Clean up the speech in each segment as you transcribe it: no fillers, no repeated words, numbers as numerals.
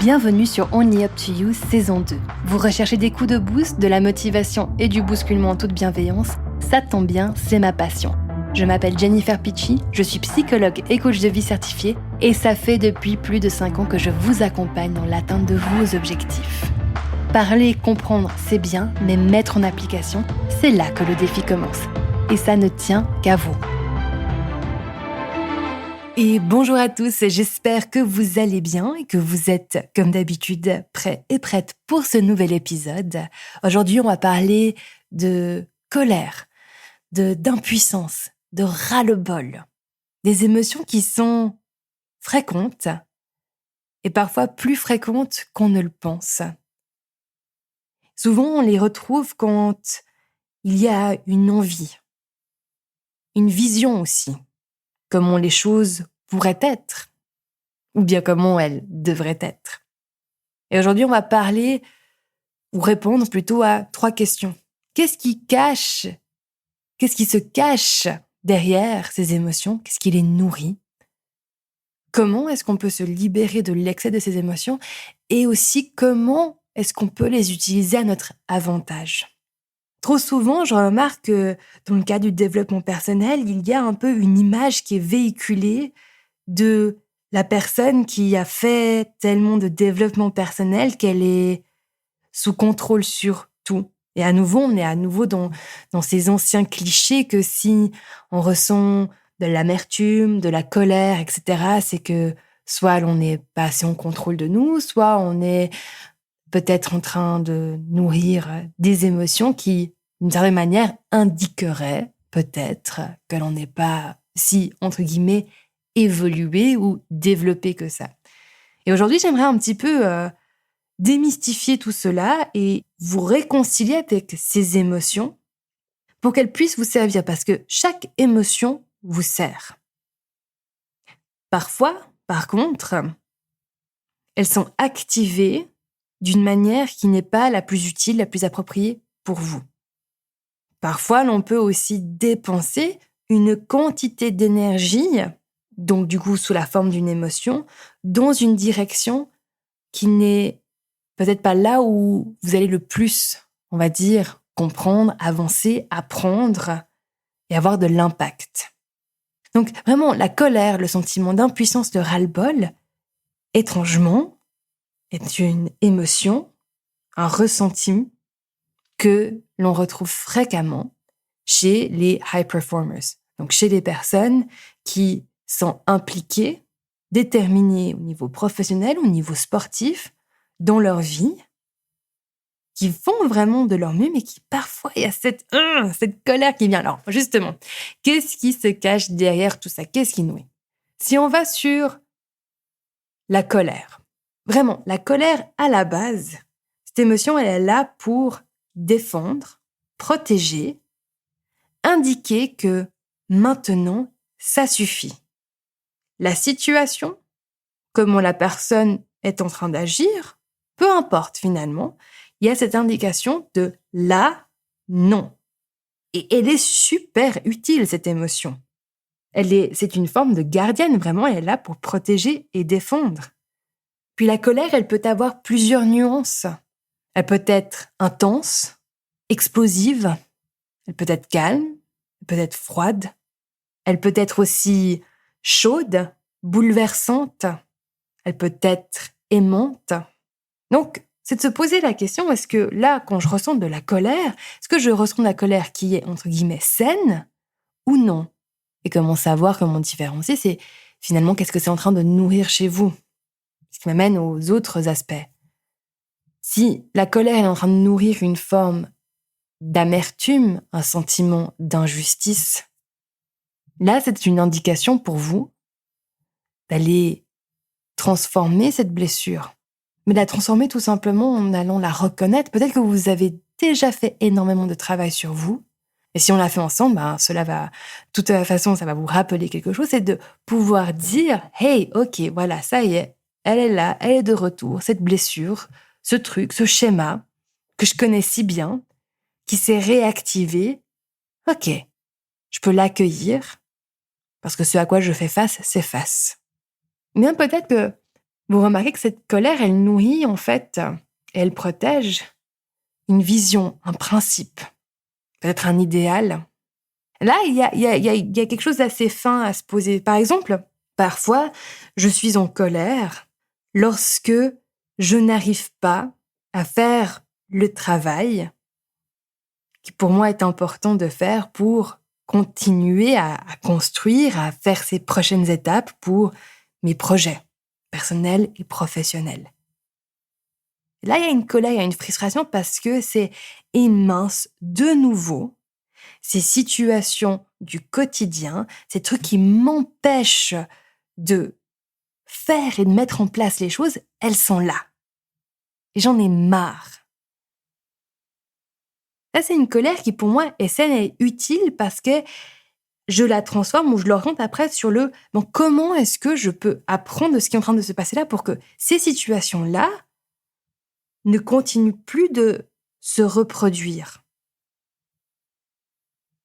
Bienvenue sur Only Up to You saison 2. Vous recherchez des coups de boost, de la motivation et du bousculement en toute bienveillance? Ça tombe bien, c'est ma passion. Je m'appelle Jennifer Picci, je suis psychologue et coach de vie certifiée et ça fait depuis plus de 5 ans que je vous accompagne dans l'atteinte de vos objectifs. Parler et comprendre, c'est bien, mais mettre en application, c'est là que le défi commence. Et ça ne tient qu'à vous. Et bonjour à tous, j'espère que vous allez bien et que vous êtes, comme d'habitude, prêts et prêtes pour ce nouvel épisode. Aujourd'hui, on va parler de colère, d'impuissance, de ras-le-bol, des émotions qui sont fréquentes et parfois plus fréquentes qu'on ne le pense. Souvent, on les retrouve quand il y a une envie, une vision aussi, comment les choses pourraient être, ou bien comment elles devraient être. Et aujourd'hui, on va parler, ou répondre plutôt à 3 questions. Qu'est-ce qui se cache derrière ces émotions? Qu'est-ce qui les nourrit? Comment est-ce qu'on peut se libérer de l'excès de ces émotions? Et aussi, comment est-ce qu'on peut les utiliser à notre avantage? Trop souvent, je remarque que dans le cas du développement personnel, il y a un peu une image qui est véhiculée de la personne qui a fait tellement de développement personnel qu'elle est sous contrôle sur tout. Et à nouveau, on est à nouveau dans ces anciens clichés que si on ressent de l'amertume, de la colère, etc., c'est que soit on n'est pas assez en contrôle de nous, soit on est peut-être en train de nourrir des émotions qui, d'une certaine manière, indiqueraient peut-être que l'on n'est pas si, entre guillemets, évolué ou développé que ça. Et aujourd'hui, j'aimerais un petit peu démystifier tout cela et vous réconcilier avec ces émotions pour qu'elles puissent vous servir, parce que chaque émotion vous sert. Parfois, par contre, elles sont activées d'une manière qui n'est pas la plus utile, la plus appropriée pour vous. Parfois, l'on peut aussi dépenser une quantité d'énergie, donc du coup sous la forme d'une émotion, dans une direction qui n'est peut-être pas là où vous allez le plus, on va dire, comprendre, avancer, apprendre et avoir de l'impact. Donc vraiment, la colère, le sentiment d'impuissance, de ras-le-bol, étrangement, est une émotion, un ressenti que l'on retrouve fréquemment chez les high performers, donc chez les personnes qui sont impliquées, déterminées au niveau professionnel, au niveau sportif, dans leur vie, qui font vraiment de leur mieux, mais qui parfois, il y a cette colère qui vient. Alors justement, qu'est-ce qui se cache derrière tout ça? Qu'est-ce qui nourrit? Si on va sur la colère, vraiment, la colère à la base, cette émotion, elle est là pour défendre, protéger, indiquer que maintenant, ça suffit. La situation, comment la personne est en train d'agir, peu importe finalement, il y a cette indication de là, non. Et elle est super utile, cette émotion. C'est une forme de gardienne, vraiment, elle est là pour protéger et défendre. Puis la colère, elle peut avoir plusieurs nuances. Elle peut être intense, explosive, elle peut être calme, elle peut être froide, elle peut être aussi chaude, bouleversante, elle peut être aimante. Donc, c'est de se poser la question, est-ce que là, quand je ressens de la colère, est-ce que je ressens de la colère qui est, entre guillemets, saine ou non? Et comment savoir, comment différencier, c'est finalement qu'est-ce que c'est en train de nourrir chez vous? Ce qui m'amène aux autres aspects. Si la colère est en train de nourrir une forme d'amertume, un sentiment d'injustice, là, c'est une indication pour vous d'aller transformer cette blessure. Mais la transformer tout simplement en allant la reconnaître. Peut-être que vous avez déjà fait énormément de travail sur vous. Et si on l'a fait ensemble, cela va, de toute façon, ça va vous rappeler quelque chose. C'est de pouvoir dire, hey, ok, voilà, ça y est, elle est là, elle est de retour, cette blessure, ce truc, ce schéma que je connais si bien, qui s'est réactivé. Ok, je peux l'accueillir parce que ce à quoi je fais face, c'est face. Mais peut-être que vous remarquez que cette colère, elle nourrit en fait, et elle protège une vision, un principe, peut-être un idéal. Là, il y a quelque chose d'assez fin à se poser. Par exemple, parfois, je suis en colère lorsque je n'arrive pas à faire le travail qui pour moi est important de faire pour continuer à construire, à faire ces prochaines étapes pour mes projets personnels et professionnels. Là, il y a une colère, il y a une frustration parce que c'est mince, de nouveau, ces situations du quotidien, ces trucs qui m'empêchent de faire et de mettre en place les choses, elles sont là. Et j'en ai marre. Là, c'est une colère qui, pour moi, est saine et utile parce que je la transforme ou je l'oriente après sur bon, comment est-ce que je peux apprendre de ce qui est en train de se passer là pour que ces situations-là ne continuent plus de se reproduire.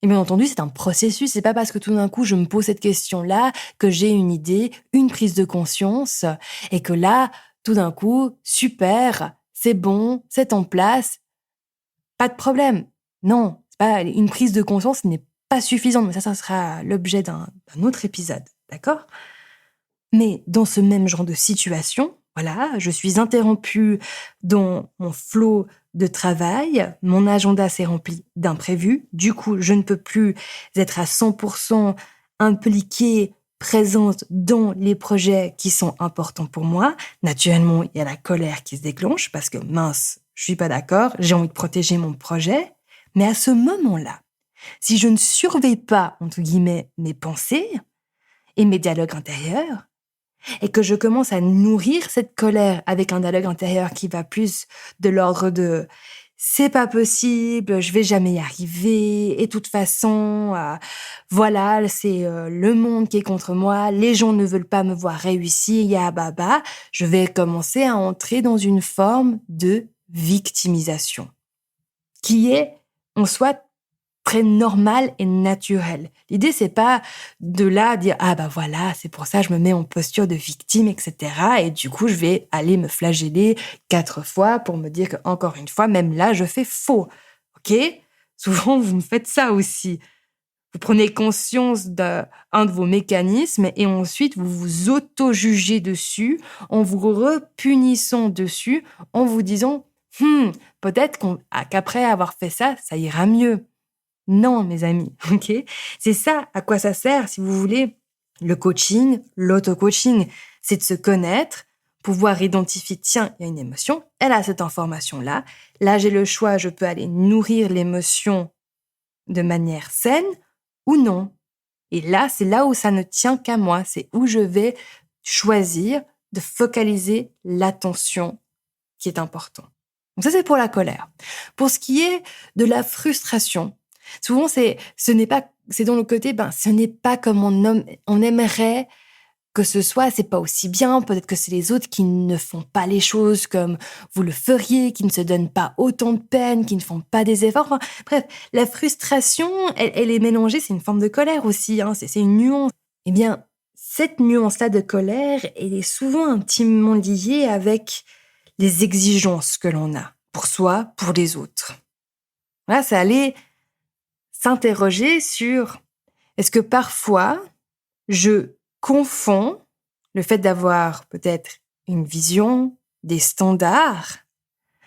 Et bien entendu, c'est un processus. C'est pas parce que tout d'un coup, je me pose cette question-là que j'ai une idée, une prise de conscience et que là, tout d'un coup, super, c'est bon, c'est en place, pas de problème. Non, c'est pas une prise de conscience n'est pas suffisante, mais ça sera l'objet d'un autre épisode, d'accord? Mais dans ce même genre de situation, voilà, je suis interrompue dans mon flot de travail, mon agenda s'est rempli d'imprévus, du coup, je ne peux plus être à 100% impliquée, présente dans les projets qui sont importants pour moi. Naturellement, il y a la colère qui se déclenche parce que mince, je suis pas d'accord, j'ai envie de protéger mon projet. Mais à ce moment-là, si je ne surveille pas, entre guillemets, mes pensées et mes dialogues intérieurs, et que je commence à nourrir cette colère avec un dialogue intérieur qui va plus de l'ordre de c'est pas possible, je vais jamais y arriver, et de toute façon, voilà, c'est le monde qui est contre moi, les gens ne veulent pas me voir réussir, ya baba, je vais commencer à entrer dans une forme de victimisation qui est en soi très normal et naturel. L'idée, c'est pas de là dire ah bah voilà, c'est pour ça que je me mets en posture de victime, etc. Et du coup, je vais aller me flageller 4 fois pour me dire que encore une fois, même là, je fais faux. Ok? Souvent, vous me faites ça aussi. Vous prenez conscience d'un de vos mécanismes et ensuite vous vous auto-jugez dessus en vous repunissant dessus, en vous disant peut-être qu'après avoir fait ça, ça ira mieux. Non, mes amis, ok? C'est ça à quoi ça sert, si vous voulez, le coaching, l'auto-coaching. C'est de se connaître, pouvoir identifier, tiens, il y a une émotion, elle a cette information-là. Là, j'ai le choix, je peux aller nourrir l'émotion de manière saine ou non. Et là, c'est là où ça ne tient qu'à moi. C'est où je vais choisir de focaliser l'attention qui est important. Donc ça, c'est pour la colère. Pour ce qui est de la frustration, souvent, c'est dans le côté, ce n'est pas comme on aimerait que ce soit, c'est pas aussi bien, peut-être que c'est les autres qui ne font pas les choses comme vous le feriez, qui ne se donnent pas autant de peine, qui ne font pas des efforts. Enfin, bref, la frustration, elle est mélangée, c'est une forme de colère aussi, hein, c'est une nuance. Eh bien, cette nuance-là de colère, elle est souvent intimement liée avec les exigences que l'on a pour soi, pour les autres. Voilà, c'est aller s'interroger sur est-ce que parfois je confonds le fait d'avoir peut-être une vision, des standards,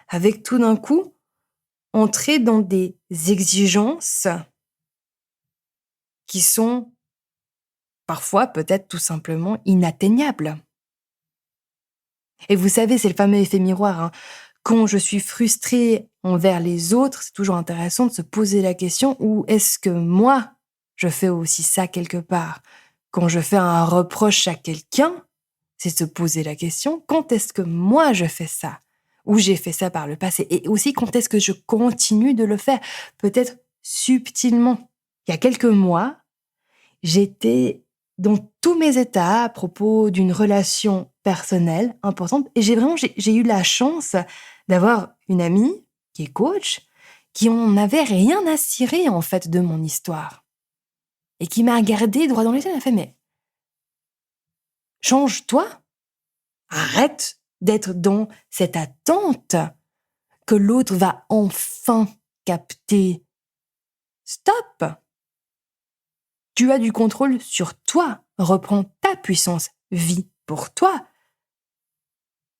avec tout d'un coup entrer dans des exigences qui sont parfois peut-être tout simplement inatteignables. Et vous savez, c'est le fameux effet miroir, hein. Quand je suis frustrée envers les autres, c'est toujours intéressant de se poser la question où est-ce que moi, je fais aussi ça quelque part? Quand je fais un reproche à quelqu'un, c'est se poser la question, quand est-ce que moi je fais ça? Ou j'ai fait ça par le passé? Et aussi, quand est-ce que je continue de le faire? Peut-être subtilement. Il y a quelques mois, j'étais dans tous mes états à propos d'une relation personnelle importante et j'ai eu la chance d'avoir une amie qui est coach, qui en avait rien à cirer en fait de mon histoire et qui m'a regardé droit dans les yeux et a fait mais change-toi, Arrête d'être dans cette attente que l'autre va enfin capter. Stop! Tu as du contrôle sur toi. Reprends ta puissance. Vis pour toi.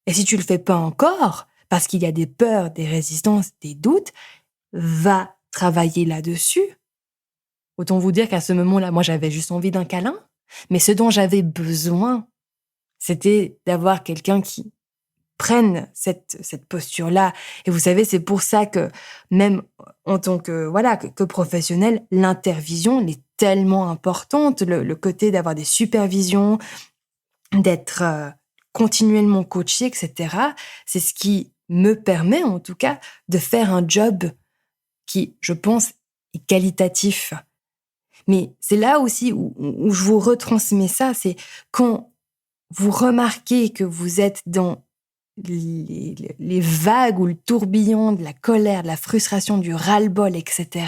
Et si tu le fais pas encore, parce qu'il y a des peurs, des résistances, des doutes, va travailler là-dessus. Autant vous dire qu'à ce moment-là, moi, j'avais juste envie d'un câlin. Mais ce dont j'avais besoin, c'était d'avoir quelqu'un qui prenne cette posture-là. Et vous savez, c'est pour ça que même en tant que professionnel, l'intervision elle est tellement importante. Le côté d'avoir des supervisions, d'être continuellement coaché, etc. C'est ce qui me permet, en tout cas, de faire un job qui, je pense, est qualitatif. Mais c'est là aussi où je vous retransmets ça, c'est quand vous remarquez que vous êtes dans les vagues ou le tourbillon de la colère, de la frustration, du ras-le-bol, etc.,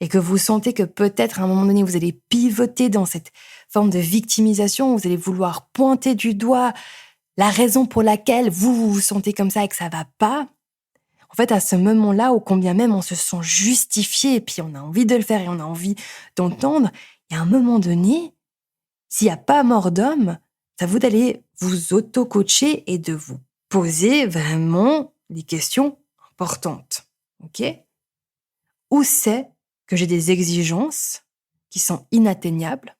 et que vous sentez que peut-être à un moment donné, vous allez pivoter dans cette forme de victimisation, vous allez vouloir pointer du doigt la raison pour laquelle vous vous sentez comme ça et que ça va pas. En fait, à ce moment-là, ô combien même on se sent justifié et puis on a envie de le faire et on a envie d'entendre, il y a un moment donné, s'il n'y a pas mort d'homme, ça vous d'aller vous auto-coacher et de vous poser vraiment des questions importantes. OK? Où c'est que j'ai des exigences qui sont inatteignables?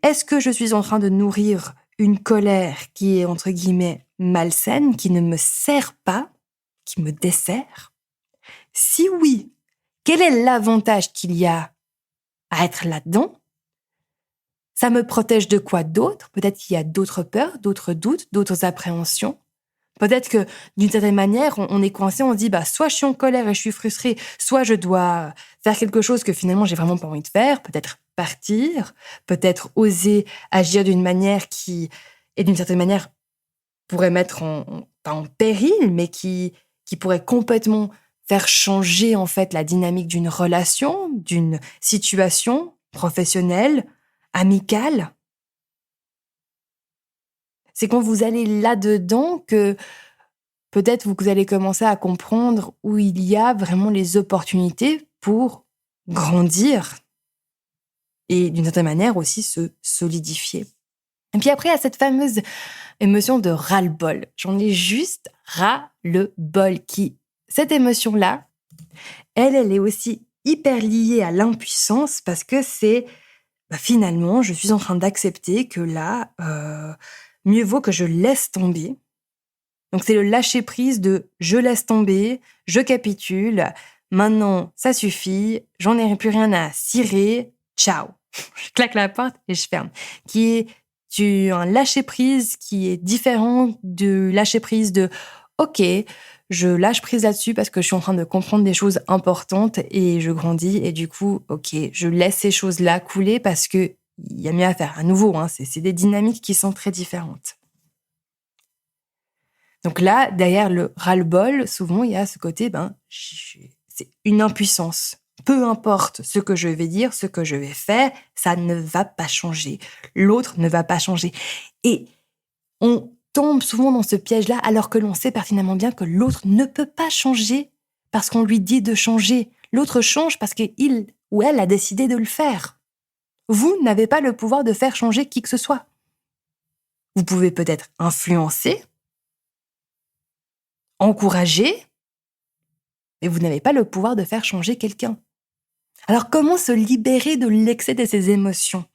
Est-ce que je suis en train de nourrir une colère qui est, entre guillemets, malsaine, qui ne me sert pas, qui me dessert? Si oui, quel est l'avantage qu'il y a à être là-dedans? Ça me protège de quoi d'autre? Peut-être qu'il y a d'autres peurs, d'autres doutes, d'autres appréhensions. Peut-être que, d'une certaine manière, on est coincé, on se dit, soit je suis en colère et je suis frustrée, soit je dois faire quelque chose que finalement j'ai vraiment pas envie de faire, peut-être partir, peut-être oser agir d'une manière qui, et d'une certaine manière, pourrait mettre pas en péril, mais qui pourrait complètement faire changer, en fait, la dynamique d'une relation, d'une situation professionnelle, amicale. C'est quand vous allez là-dedans que peut-être vous allez commencer à comprendre où il y a vraiment les opportunités pour grandir et d'une certaine manière aussi se solidifier. Et puis après, il y a cette fameuse émotion de ras-le-bol. J'en ai juste ras-le-bol cette émotion-là, elle est aussi hyper liée à l'impuissance parce que c'est finalement, je suis en train d'accepter que là, mieux vaut que je laisse tomber. Donc c'est le lâcher-prise de je laisse tomber, je capitule, maintenant ça suffit, j'en ai plus rien à cirer, ciao. Je claque la porte et je ferme. Qui est un lâcher-prise qui est différent du lâcher-prise de ok, je lâche prise là-dessus parce que je suis en train de comprendre des choses importantes et je grandis et du coup, ok, je laisse ces choses-là couler parce que il y a mieux à faire. À nouveau, c'est des dynamiques qui sont très différentes. Donc là, derrière le ras-le-bol, souvent, il y a ce côté, c'est une impuissance. Peu importe ce que je vais dire, ce que je vais faire, ça ne va pas changer. L'autre ne va pas changer. Et on tombe souvent dans ce piège-là alors que l'on sait pertinemment bien que l'autre ne peut pas changer parce qu'on lui dit de changer. L'autre change parce qu'il ou elle a décidé de le faire. Vous n'avez pas le pouvoir de faire changer qui que ce soit. Vous pouvez peut-être influencer, encourager, mais vous n'avez pas le pouvoir de faire changer quelqu'un. Alors comment se libérer de l'excès de ces émotions?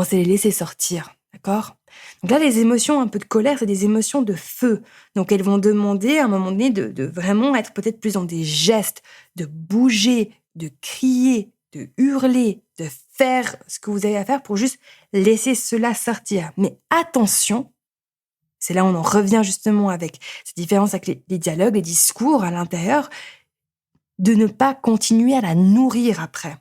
C'est les laisser sortir, d'accord? Donc là, les émotions un peu de colère, c'est des émotions de feu. Donc elles vont demander à un moment donné de vraiment être peut-être plus dans des gestes, de bouger, de crier, de hurler, de faire ce que vous avez à faire pour juste laisser cela sortir. Mais attention, c'est là où on en revient justement avec cette différence avec les dialogues, les discours à l'intérieur, de ne pas continuer à la nourrir après.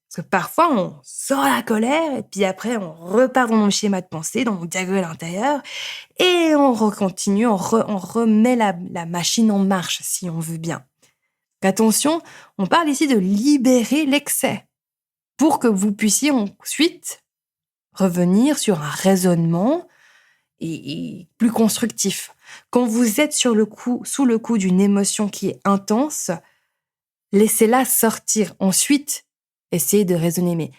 Parce que parfois, on sort la colère et puis après, on repart dans mon schéma de pensée, dans mon dialogue à l'intérieur et on recontinue, on remet la machine en marche, si on veut bien. Attention, on parle ici de libérer l'excès pour que vous puissiez ensuite revenir sur un raisonnement et plus constructif. Quand vous êtes sous le coup d'une émotion qui est intense, laissez-la sortir. Ensuite, essayez de raisonner, mais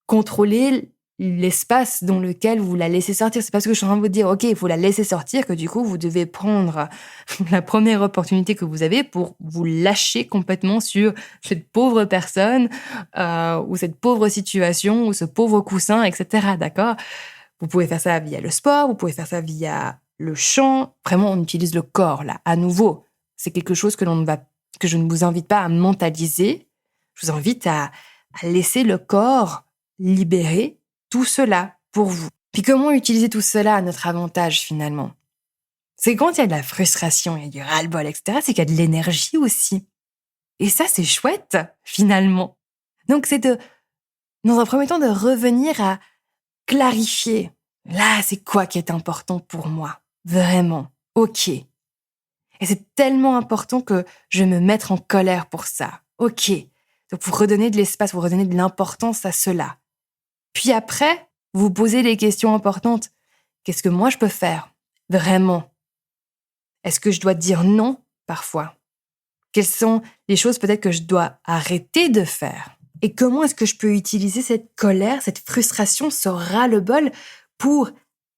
contrôlez l'espace dans lequel vous la laissez sortir. C'est parce que je suis en train de vous dire, OK, il faut la laisser sortir, que du coup, vous devez prendre la première opportunité que vous avez pour vous lâcher complètement sur cette pauvre personne ou cette pauvre situation ou ce pauvre coussin, etc. D'accord ? Vous pouvez faire ça via le sport, vous pouvez faire ça via le chant. Vraiment, on utilise le corps, là. À nouveau, c'est quelque chose que je ne vous invite pas à mentaliser. Je vous invite à laisser le corps libérer tout cela pour vous. Puis comment utiliser tout cela à notre avantage, finalement ? C'est quand il y a de la frustration, il y a du ras-le-bol, etc., c'est qu'il y a de l'énergie aussi. Et ça, c'est chouette, finalement. Donc, c'est dans un premier temps, de revenir à clarifier. Là, c'est quoi qui est important pour moi ? Vraiment. OK. Et c'est tellement important que je vais me mettre en colère pour ça. OK. Donc, vous redonnez de l'espace, vous redonnez de l'importance à cela. Puis après, vous posez les questions importantes. Qu'est-ce que moi je peux faire ? Vraiment ? Est-ce que je dois dire non parfois ? Quelles sont les choses peut-être que je dois arrêter de faire ? Et comment est-ce que je peux utiliser cette colère, cette frustration, ce ras-le-bol pour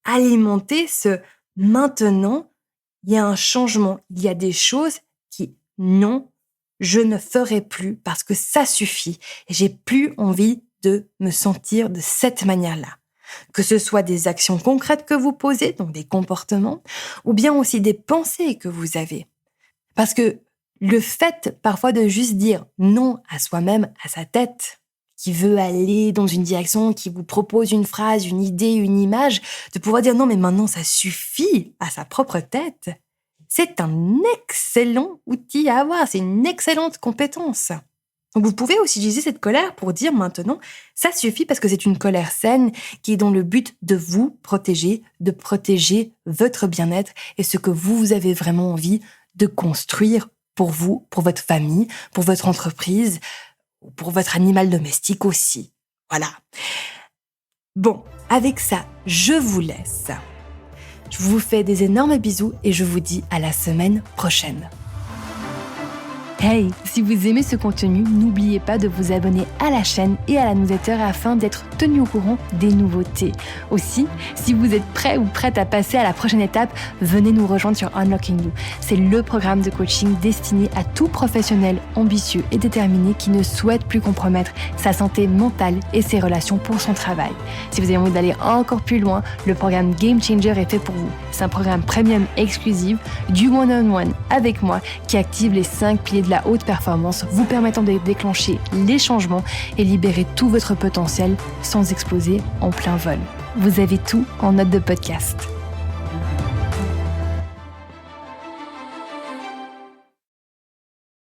alimenter ce maintenant, il y a un changement, il y a des choses qui, non, je ne ferai plus parce que ça suffit et j'ai plus envie de me sentir de cette manière-là. Que ce soit des actions concrètes que vous posez, donc des comportements, ou bien aussi des pensées que vous avez. Parce que le fait parfois de juste dire non à soi-même, à sa tête, qui veut aller dans une direction, qui vous propose une phrase, une idée, une image, de pouvoir dire non mais maintenant ça suffit à sa propre tête, c'est un excellent outil à avoir, c'est une excellente compétence. Donc vous pouvez aussi utiliser cette colère pour dire maintenant, ça suffit parce que c'est une colère saine qui est dans le but de vous protéger, de protéger votre bien-être et ce que vous avez vraiment envie de construire pour vous, pour votre famille, pour votre entreprise, pour votre animal domestique aussi. Voilà. Bon, avec ça, je vous laisse. Je vous fais des énormes bisous et je vous dis à la semaine prochaine. Hey, si vous aimez ce contenu, n'oubliez pas de vous abonner à la chaîne et à la newsletter afin d'être tenu au courant des nouveautés. Aussi, si vous êtes prêt ou prête à passer à la prochaine étape, venez nous rejoindre sur Unlocking You. C'est le programme de coaching destiné à tout professionnel ambitieux et déterminé qui ne souhaite plus compromettre sa santé mentale et ses relations pour son travail. Si vous avez envie d'aller encore plus loin, le programme Game Changer est fait pour vous. C'est un programme premium exclusif, du one-on-one avec moi qui active les 5 piliers de la haute performance, vous permettant de déclencher les changements et libérer tout votre potentiel sans exploser en plein vol. Vous avez tout en note de podcast.